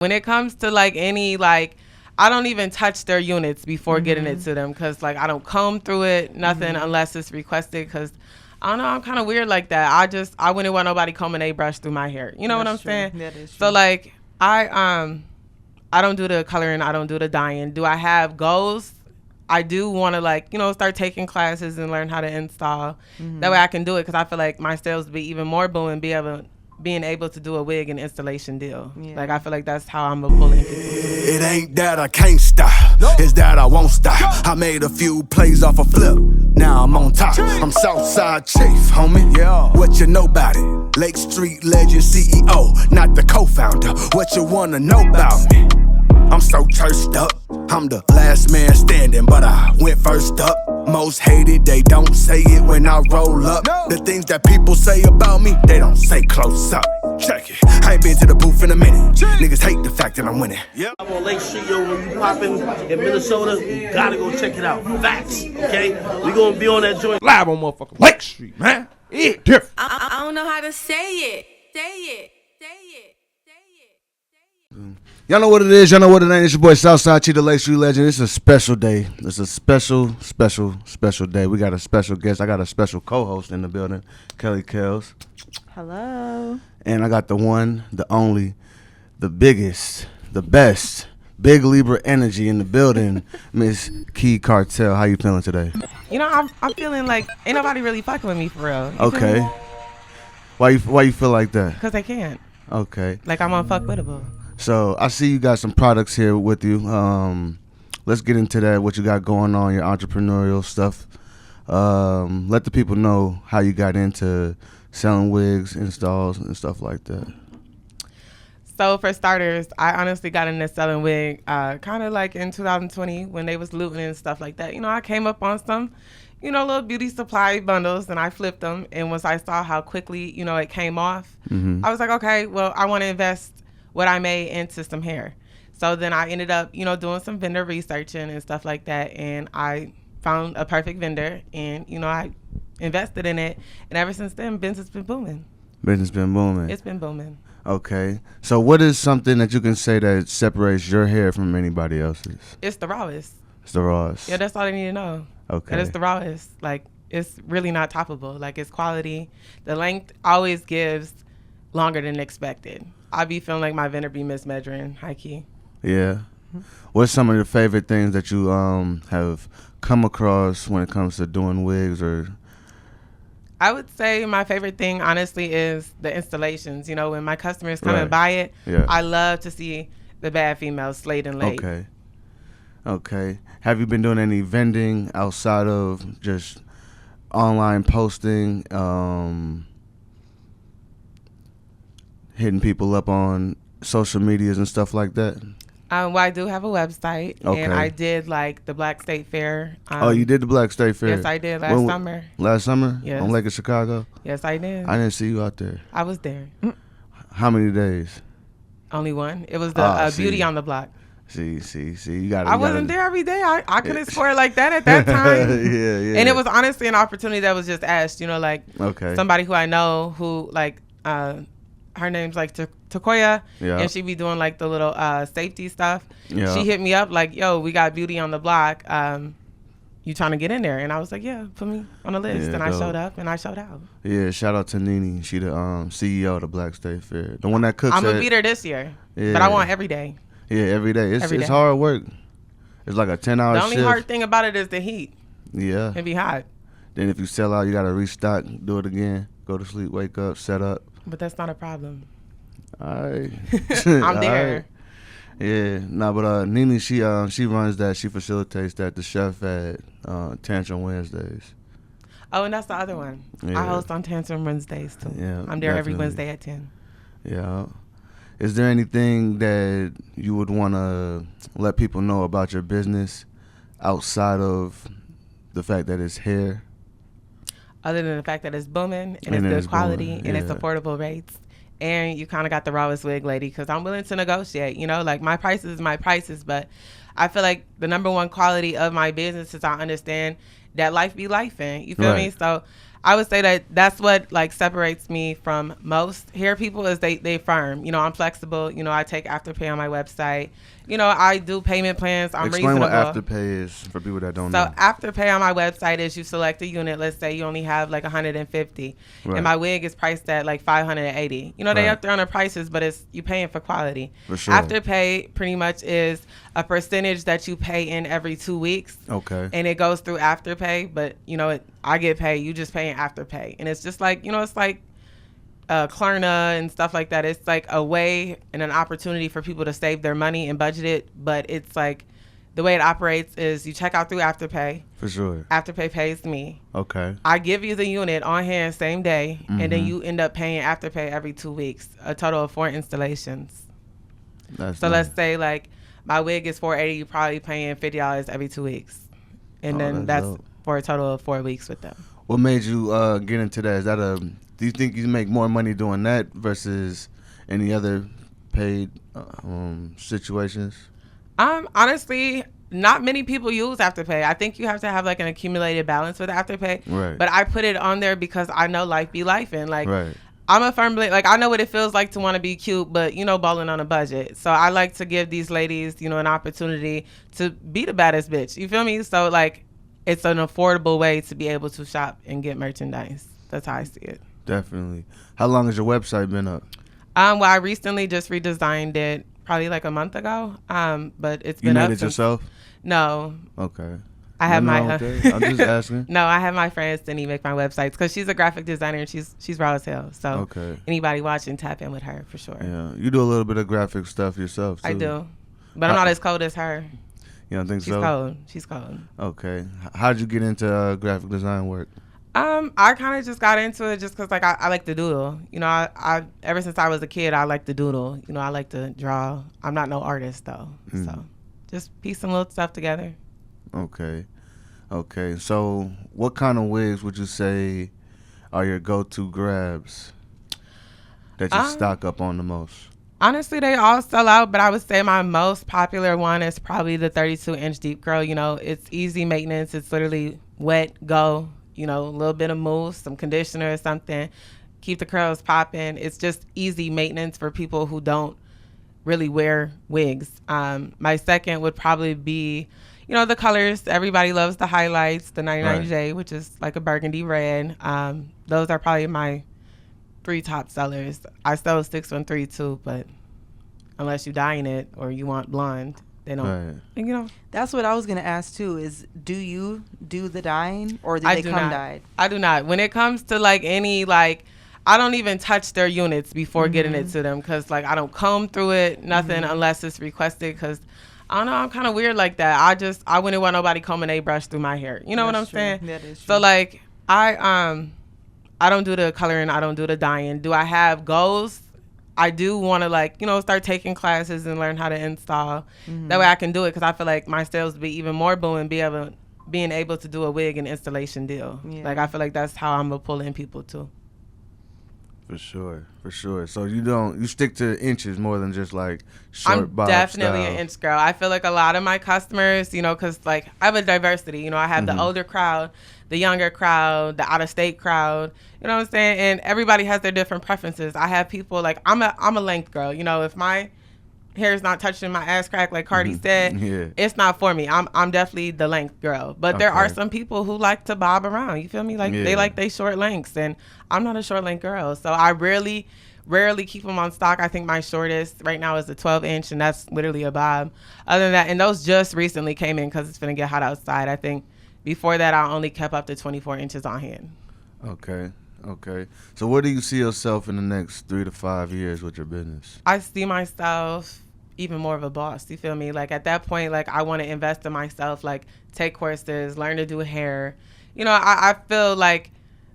When it comes to like any like, I don't even touch their units before getting it to them because like I don't comb through it, nothing unless it's requested because I don't know, I'm kind of weird like that. I wouldn't want nobody combing a brush through my hair. You know what I'm saying? That is true. So like I don't do the coloring, I don't do the dyeing. Do I have goals? I do want to like, start taking classes and learn how to install. That way I can do it because I feel like my sales would be even more booming, being able to do a wig and installation deal. Yeah. Like, I feel like that's how I'm going to pull in people. It ain't that I can't stop, it's that I won't stop. I made a few plays off a flip, now I'm on top. I'm Southside Chief, homie, yeah. What you know about it? Lake Street legend CEO, not the co-founder. What you wanna know about me? I'm so churched up, I'm the last man standing, but I went first up. Most hated, they don't say it when I roll up. The things that people say about me, they don't say close up. Check it, I ain't been to the booth in a minute. Niggas hate the fact that I'm winning. Yep. I'm on Lake Street, yo. When you poppin' in Minnesota, you gotta go check it out. Facts, okay? We gonna be on that joint live on motherfucking Lake Street, man. Yeah, different. I don't know how to say it. Say it. Y'all know what it is. Y'all know what it ain't. It's your boy Southside Cheetah, Lake Street Legend. It's a special day. It's a special day. We got a special guest. I got a special co-host in the building, Kelly Kells. Hello. And I got the one, the only, the biggest, the best, big Libra energy in the building, Miss Key Cartel. How you feeling today? I'm feeling like ain't nobody really fucking with me for real. Okay. Why you feel like that? Because they can't. Okay. Like I'm unfuckwittable. So I see you got some products here with you. Let's get into that, what you got going on, your entrepreneurial stuff. Let the people know how you got into selling wigs, installs, and stuff like that. So for starters, I honestly got into selling wig kind of like in 2020 when they was looting and stuff like that. I came up on some, little beauty supply bundles and I flipped them. And once I saw how quickly, it came off, I was like, okay, well, I want to invest what I made into some hair. So then I ended up, doing some vendor researching and stuff like that. And I found a perfect vendor and, I invested in it. And ever since then, business been booming. Business been booming. It's been booming. Okay. So what is something that you can say that separates your hair from anybody else's? It's the rawest. It's the rawest. Yeah, that's all they need to know. Okay. And it's the rawest. Like, it's really not toppable. Like, it's quality. The length always gives longer than expected. I be feeling like my vendor be mismeasuring, high key. Yeah. What's some of your favorite things that you have come across when it comes to doing wigs? Or I would say my favorite thing, honestly, is the installations. When my customers come and buy it, I love to see the bad females slayed and laid. Okay. Have you been doing any vending outside of just online posting? Hitting people up on social medias and stuff like that? Well, I do have a website, and I did like the Black State Fair. You did the Black State Fair? Yes, I did last summer. Last summer? Yes. On Lake of Chicago? Yes, I did. I didn't see you out there. I was there. How many days? Only one. It was the Beauty on the Block. See, you got. I wasn't there every day. I couldn't score like that at that time. Yeah. And it was honestly an opportunity that was just asked. Somebody who I know who her name's like Takoya, and she be doing like the little safety stuff. Yeah. She hit me up like, "Yo, we got Beauty on the Block. You trying to get in there?" And I was like, "Yeah, put me on the list." And I showed up and I showed out. Yeah, shout out to Nene. She the CEO of the Black State Fair, the one that cooks. I'm gonna be there this year, but I want every day. Yeah, every day. It's hard work. It's like a 10-hour shift. The only hard thing about it is the heat. Yeah. It be hot. Then if you sell out, you gotta restock, do it again, go to sleep, wake up, set up. But that's not a problem. All right. I'm there. Right. Yeah. But Nene, she runs that. She facilitates that. The chef at Tantrum Wednesdays. Oh, and that's the other one. Yeah. I host on Tantrum Wednesdays too. Yeah, I'm there every Wednesday at 10. Yeah. Is there anything that you would want to let people know about your business outside of the fact that it's hair? Other than the fact that it's booming and it's good quality and it's affordable rates. And you kind of got the rawest wig lady because I'm willing to negotiate. Like my prices is my prices, but I feel like the number one quality of my business is I understand that life be lifing. You feel me? So I would say that that's what like separates me from most hair people is they firm. You know, I'm flexible. You know, I take Afterpay on my website. You know, I do payment plans. I'm Explain reasonable. what Afterpay is for people that don't So know. Afterpay on my website is you select a unit. Let's say you only have like 150, Right. and my wig is priced at like 580. You know, they Right. up there on the prices, but it's you paying for quality. For sure. Afterpay pretty much is a percentage that you pay in every 2 weeks. Okay. And it goes through Afterpay, but you know, I get paid. You just paying Afterpay, and it's just like, you know, it's like Klarna and stuff like that. It's like a way and an opportunity for people to save their money and budget it. But it's like the way it operates is you check out through Afterpay. For sure. Afterpay pays me. Okay. I give you the unit on hand same day, and then Mhm. you end up paying Afterpay every 2 weeks. A total of 4 installations. That's So nice. let's say like my wig is $480. You're probably paying $50 every 2 weeks, and Oh, then that's that's dope. for a total of 4 weeks with them. What made you get into that? Is that do you think you make more money doing that versus any other paid situations? Honestly, not many people use Afterpay. I think you have to have like an accumulated balance with Afterpay. Right. But I put it on there because I know life be life, and like Right. I'm a firm like I know what it feels like to want to be cute, but you know, balling on a budget. So I like to give these ladies, you know, an opportunity to be the baddest bitch. You feel me? So like it's an affordable way to be able to shop and get merchandise. That's how I see it. Definitely. How long has your website been up? Well, I recently just redesigned it probably like a month ago. But it's You been made up it since- yourself? No, Okay. I have Nothing my. wrong with that? I'm just asking. No, I have my friend Cindy make my websites because she's a graphic designer and she's raw as hell. So Okay. anybody watching, tap in with her for sure. Yeah. You do a little bit of graphic stuff yourself too. I do, but I'm not as cold as her. You don't think She's so? cold. She's cold. Okay. How'd you get into graphic design work? I kind of just got into it just because like I like to doodle. You know, I ever since I was a kid I like to doodle. You know, I like to draw. I'm not no artist though, so just piece some little stuff together. Okay. Okay. So what kind of wigs would you say are your go-to grabs that you stock up on the most? Honestly, they all sell out, but I would say my most popular one is probably the 32-inch deep curl. You know, it's easy maintenance. It's literally wet, go. You know, a little bit of mousse, some conditioner or something. Keep the curls popping. It's just easy maintenance for people who don't really wear wigs. My second would probably be, you know, the colors. Everybody loves the highlights, the 99J, which is like a burgundy red. Those are probably my 3 top sellers. I sell 613 too, but unless you're dyeing it or you want blonde, they don't. Right. You know, That's what I was gonna ask too. Is do you do the dyeing or do I they do come not. dyed? I do not. When it comes to like any like, I don't even touch their units before getting it to them because like I don't comb through it, nothing unless it's requested because. I don't know. I'm kind of weird like that. I wouldn't want nobody combing a brush through my hair. You know what I'm That's true. saying? That is So true. like I don't do the coloring. I don't do the dyeing. Do I have goals? I do want to like, you know, start taking classes and learn how to install. That way I can do it because I feel like my sales would be even more booming, being able to do a wig and installation deal. Yeah. Like I feel like that's how I'm gonna pull in people too. For sure. For sure. So you stick to inches more than just like short I'm bob definitely style. an inch girl. I feel like a lot of my customers, you know, because like I have a diversity. You know, I have the older crowd, the younger crowd, the out of state crowd. You know what I'm saying? And everybody has their different preferences. I have people like I'm a length girl. You know, if my hair is not touching my ass crack like Cardi said, Yeah. it's not for me. I'm definitely the length girl. But there are Okay. some people who like to bob around. You feel me? Like Yeah. they like they short lengths, and I'm not a short length girl. So I rarely keep them on stock. I think my shortest right now is a 12-inch, and that's literally a bob. Other than that, and those just recently came in because it's gonna get hot outside. I think before that I only kept up to 24 inches on hand. Okay. Okay. So where do you see yourself in the next 3 to 5 years with your business? I see myself even more of a boss. You feel me? Like at that point, like I want to invest in myself, like take courses, learn to do hair. You know, I feel like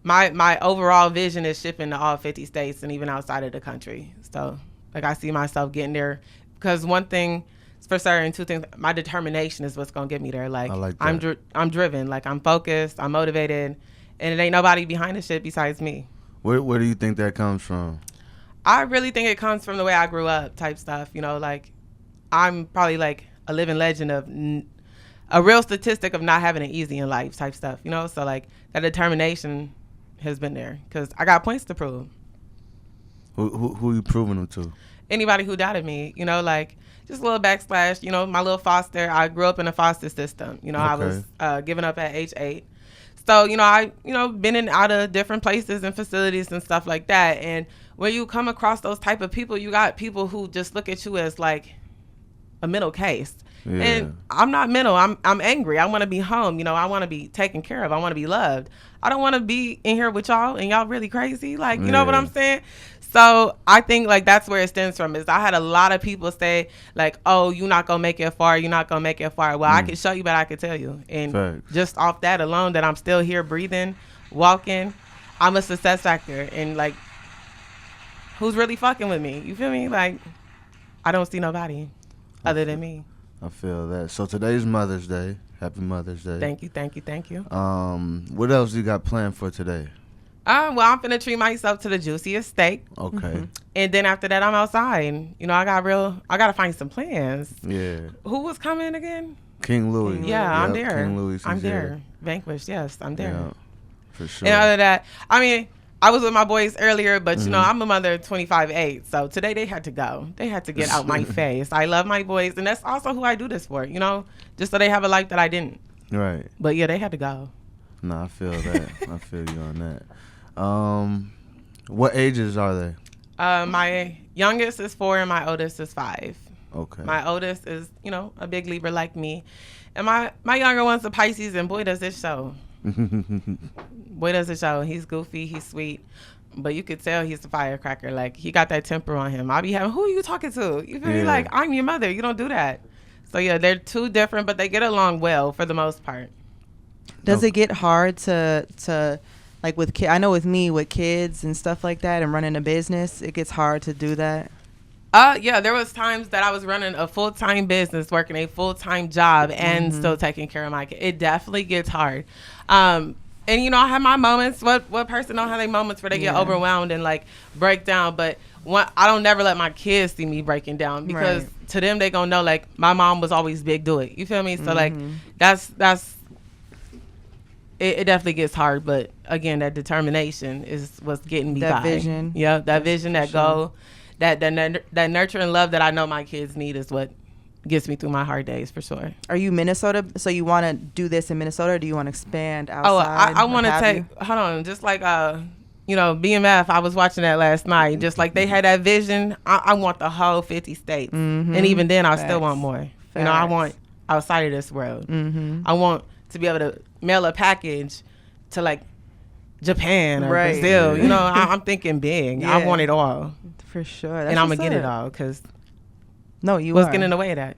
my overall vision is shipping to all 50 states and even outside of the country. So like I see myself getting there because one thing for certain, two things, my determination is what's going to get me there. Like, I like I'm that. I'm driven, like I'm focused, I'm motivated, and it ain't nobody behind the shit besides me. Where do you think that comes from? I really think it comes from the way I grew up type stuff. You know, like I'm probably like a living legend of a real statistic of not having it easy in life type stuff, you know? So like that determination has been there because I got points to prove. Who you proving them to? Anybody who doubted me, you know, like just a little backslash, you know, my little foster. I grew up in a foster system. You know, I was given up at age 8. So, you know, I, you know, been in out of different places and facilities and stuff like that. And when you come across those type of people, you got people who just look at you as like a mental case. Yeah. And I'm not mental. I'm angry. I want to be home. You know, I want to be taken care of. I want to be loved. I don't want to be in here with y'all and y'all really crazy. Like, you know what I'm saying? So I think like that's where it stems from is I had a lot of people say like, oh, you're not going to make it far. You're not going to make it far. Well, I can show you, but I can tell you. And just off that alone that I'm still here breathing, walking, I'm a success factor. And like, who's really fucking with me? You feel me? Like, I don't see nobody other than me. I feel that. So today's Mother's Day. Happy Mother's Day. Thank you, thank you, thank you. What else you got planned for today? Well, I'm finna treat myself to the juiciest steak. Okay. Mm-hmm. And then after that, I'm outside. You know, I gotta find some plans. Yeah. Who was coming again? King Louis. Yeah, I'm there. King Louis. I'm there. Vanquish, yes, I'm there. Yeah, for sure. And other than that, I mean, I was with my boys earlier, but you know, I'm a mother of 25/8. So today they had to go. They had to get out my face. I love my boys, and that's also who I do this for, you know, just so they have a life that I didn't. Right. But yeah, they had to go. No, I feel that. I feel you on that. What ages are they? My youngest is 4 and my oldest is 5. Okay. My oldest is, you know, a big Libra like me. And my younger one's a Pisces, and boy, does it show. Boy, does it show. He's goofy, he's sweet, but you could tell he's a firecracker. Like, he got that temper on him. I'll be having, who are you talking to? You feel me? Like, I'm your mother. You don't do that. So, yeah, they're two different, but they get along well for the most part. Does it get hard to like with kids? I know with me, with kids and stuff like that and running a business, it gets hard to do that. Yeah, there was times that I was running a full-time business, working a full-time job, and still taking care of my kid. It definitely gets hard. And, you know, I have my moments. What person don't have their moments where they get overwhelmed and, like, break down? But I don't never let my kids see me breaking down because to them, they going to know, like, my mom was always big, do it. You feel me? So, like, that's it definitely gets hard. But, again, that determination is what's getting me by. That vision. Yeah, that vision, that goal. That nurture and love that I know my kids need is what gets me through my hard days, for sure. Are you Minnesota? So you want to do this in Minnesota, or do you want to expand outside? I want to take, hold on, just like, you know, BMF, I was watching that last night. Just like they had that vision, I want the whole 50 states. And even then, I still want more. Facts. You know, I want outside of this world. I want to be able to mail a package to, like, Japan or Brazil. You know, I'm thinking big. I want it all. For sure. And I'm going to get it all because what's getting in the way of that?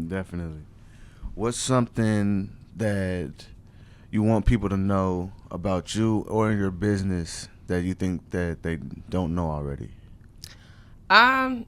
Definitely. What's something that you want people to know about you or in your business that you think that they don't know already? The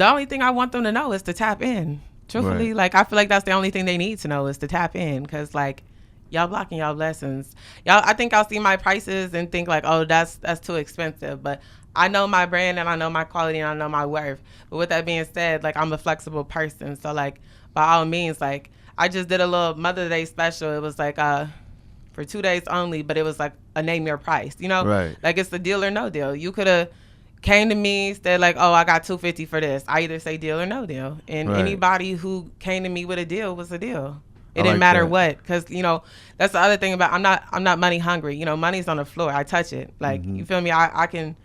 only thing I want them to know is to tap in. Truthfully, like, I feel like that's the only thing they need to know is to tap in because, like, y'all blocking y'all blessings. I think y'all see my prices and think like, oh, that's too expensive. But I know my brand and I know my quality and I know my worth. But with that being said, like, I'm a flexible person. So, like, by all means, like, I just did a little Mother's Day special. It was like for 2 days only, but it was like a name your price, you know? Right. Like, it's the deal or no deal. You could have came to me, said like, oh, I got $250 for this. I either say deal or no deal. And anybody who came to me with a deal was a deal. It didn't matter what, because, you know, that's the other thing about I'm not money hungry. You know, money's on the floor. I touch it. Like, you feel me? I can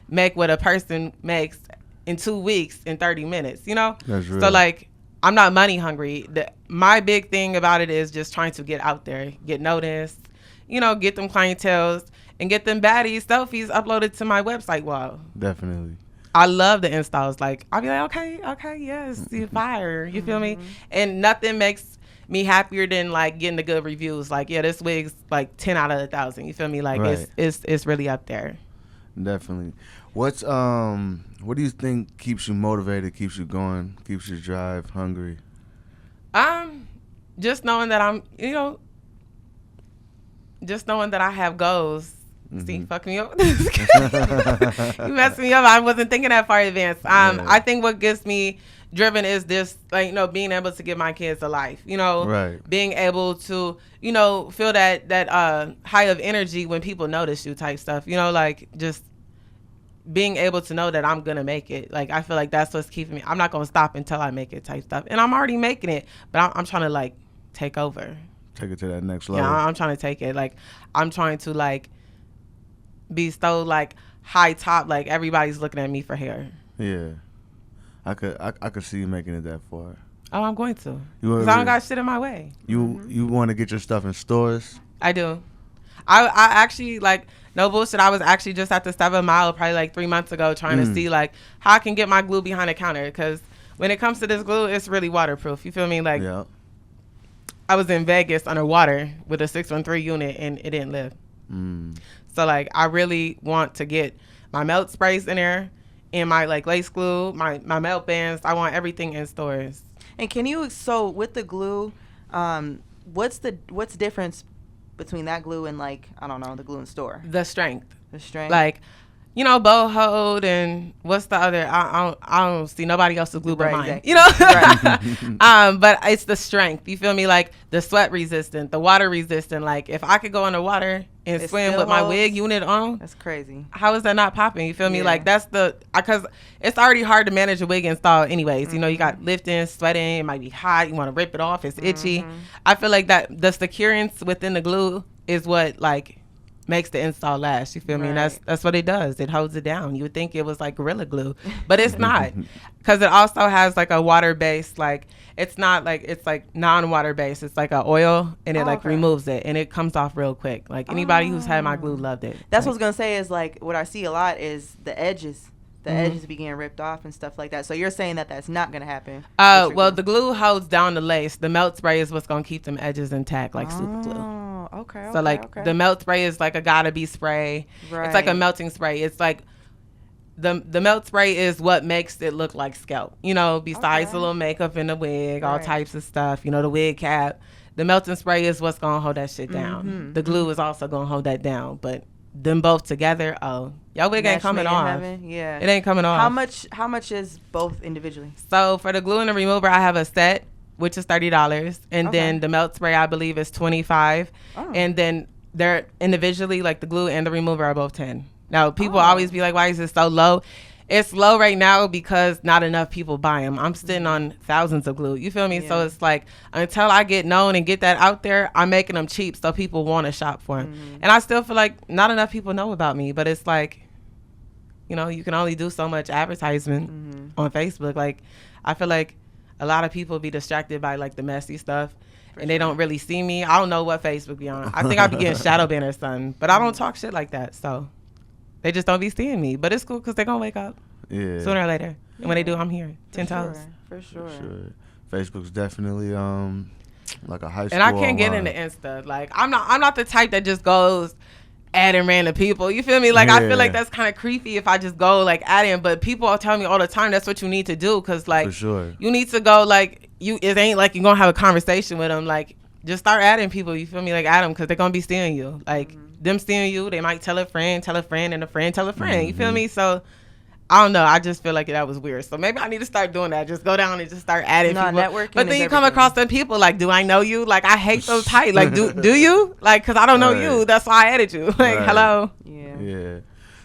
make what a person makes in 2 weeks in 30 minutes, you know? That's real. So, like, I'm not money hungry. My big thing about it is just trying to get out there, get noticed, you know, get them clienteles, and get them baddies, selfies uploaded to my website wall. Definitely. I love the installs. Like, I'll be like, okay, yes, you fire. You feel me? And nothing makes me happier than, like, getting the good reviews. Like, yeah, this wig's like 10 out of 1,000. You feel me? Like, it's really up there. Definitely. What do you think keeps you motivated, keeps you going, keeps you drive, hungry? Just knowing that I'm, you know, just knowing that I have goals. See, fuck me up. You messed me up. I wasn't thinking that far in advance. I think what gives me driven is this, like, you know, being able to give my kids a life, you know, Right. being able to, you know, feel that high of energy when people notice you type stuff, you know, like just being able to know that I'm gonna make it. Like, I feel like that's what's keeping me. I'm not gonna stop until I make it type stuff, and I'm already making it, but I'm trying to like take over. Take it to that next level. Yeah, I'm trying to take it. Like, I'm trying to like be so like high top, like everybody's looking at me for hair. Yeah, I could see you making it that far. Oh, I'm going to. You Because I don't got shit in my way. You want to get your stuff in stores? I do. I actually, like, no bullshit, I was actually just at the 7 Mile probably like 3 months ago trying to see like how I can get my glue behind the counter, because when it comes to this glue, it's really waterproof. You feel me? Like, Yeah. I was in Vegas underwater with a 613 unit and it didn't live. So like, I really want to get my melt sprays in there and my like lace glue, my melt bands. I want everything in stores. And can you, so with the glue, what's difference between that glue and, like, I don't know, the glue in store? The strength. The strength? Like, you know, boho and what's the other? I don't see nobody else's glue but Right, mine. exactly. You know, but it's the strength. You feel me? Like the sweat resistant, the water resistant. Like if I could go underwater and It swim still with my holds? wig unit on, That's crazy. how is that not popping? You feel me? Yeah. Like that's because it's already hard to manage a wig install anyways. You know, you got lifting, sweating, it might be hot, you want to rip it off, it's itchy. I feel like that the securance within the glue is what like makes the install last. You feel me? And that's what it does. It holds it down. You would think it was like Gorilla Glue, but it's not, because it also has like a water base. Like it's not like, it's like non-water based. It's like a oil, and it like removes it, and it comes off real quick. Like anybody who's had my glue loved it. That's like, what I was gonna say, is like what I see a lot is the edges. The edges be getting ripped off and stuff like that. So you're saying that that's not gonna happen? well, the glue holds down the lace. The melt spray is what's gonna keep them edges intact, like super glue. Oh, okay. So like the melt spray is like a gotta be spray. It's like a melting spray. It's like the melt spray is what makes it look like scalp. You know, besides the little makeup in the wig, all types of stuff. You know, the wig cap. The melting spray is what's gonna hold that shit down. The glue is also gonna hold that down, but them both together, oh, y'all wig ain't coming off. Yeah, it ain't coming off. How much is both individually? So for the glue and the remover, I have a set, which is $30, and then the melt spray I believe is $25, and then they're individually, like the glue and the remover are both $10. Now people always be like, why is it so low? It's low right now because not enough people buy them. I'm sitting on thousands of glue. You feel me? Yeah. So it's like, until I get known and get that out there, I'm making them cheap so people want to shop for them. And I still feel like not enough people know about me, but it's like, you know, you can only do so much advertisement on Facebook. Like, I feel like a lot of people be distracted by like the messy stuff, and they don't really see me. I don't know what Facebook be on. I think I be getting shadow banned or something, but I don't talk shit like that. So they just don't be seeing me. But it's cool because they're going to wake up sooner or later. And when they do, I'm here. 10 toes. For sure. Facebook's definitely like a high school. And I can't get into Insta. Like, I'm not the type that just goes adding random people. You feel me? Like, I feel like that's kind of creepy if I just go, like, adding. But people are telling me all the time that's what you need to do. Because, like, you need to go, like, it ain't like you're going to have a conversation with them. Like, just start adding people. You feel me? Like, add them because they're going to be seeing you. Like, them seeing you, they might tell a friend, and a friend tell a friend. You feel me? So I don't know. I just feel like that was weird. So maybe I need to start doing that. Just go down and just start adding people. Networking. But then you come across some people like, do I know you? Like, I hate those type. Like, do you? Like, because I don't know you. That's why I added you. Like, hello. Yeah.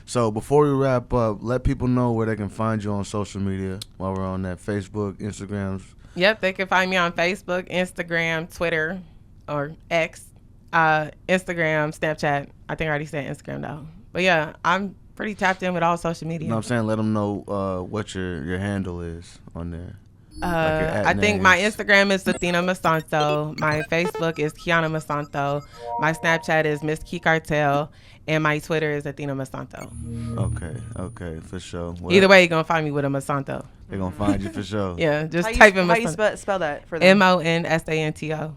So before we wrap up, let people know where they can find you on social media while we're on that. Facebook, Instagrams. Yep, they can find me on Facebook, Instagram, Twitter, or X, Instagram, Snapchat. I think I already said Instagram though. But yeah, I'm pretty tapped in with all social media. You know what I'm saying? Let them know what your handle is on there. I think my Instagram is Athena Masanto. My Facebook is Kiana Masanto. My Snapchat is Miss Key Cartel. And my Twitter is Athena Masanto. Okay, for sure. Well, either way, you're going to find me with a Masanto. They're going to find you for sure. Yeah, just type in Masanto. How you spell that for them? Monsanto.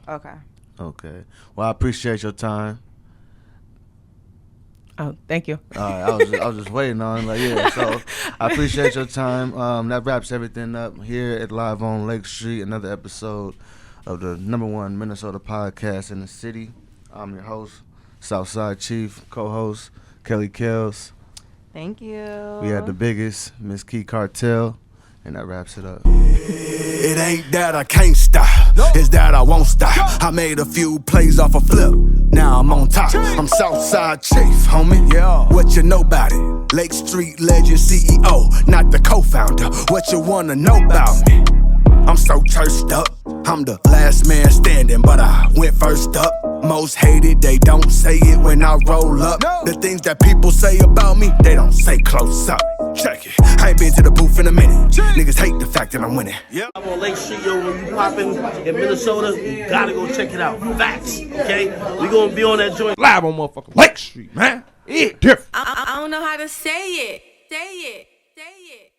Okay. Well, I appreciate your time. Oh, thank you. I was just waiting on so I appreciate your time. That wraps everything up here at Live on Lake Street. Another episode of the #1 Minnesota podcast in the city. I'm your host, Southside Chief, co-host Kelly Kells. Thank you. We had the biggest, Miss Key Cartel, And that wraps it up. It ain't that I can't stop, it's that I won't stop. I made a few plays off a flip, now I'm on top. I'm Southside Chief, homie. Yeah. What you know about it? Lake Street legend CEO, not the co-founder. What you wanna know about me? I'm so churched up. I'm the last man standing, but I went first up. Most hated, they don't say it when I roll up. The things that people say about me, they don't say close up. Check it. I ain't been to the booth in a minute. Niggas hate the fact that I'm winning. I'm on Lake Street, yo. When you poppin' in Minnesota, you gotta go check it out. Facts, okay? We gonna be on that joint live on motherfucking Lake Street, man. It's different. I don't know how to say it. Say it. Say it.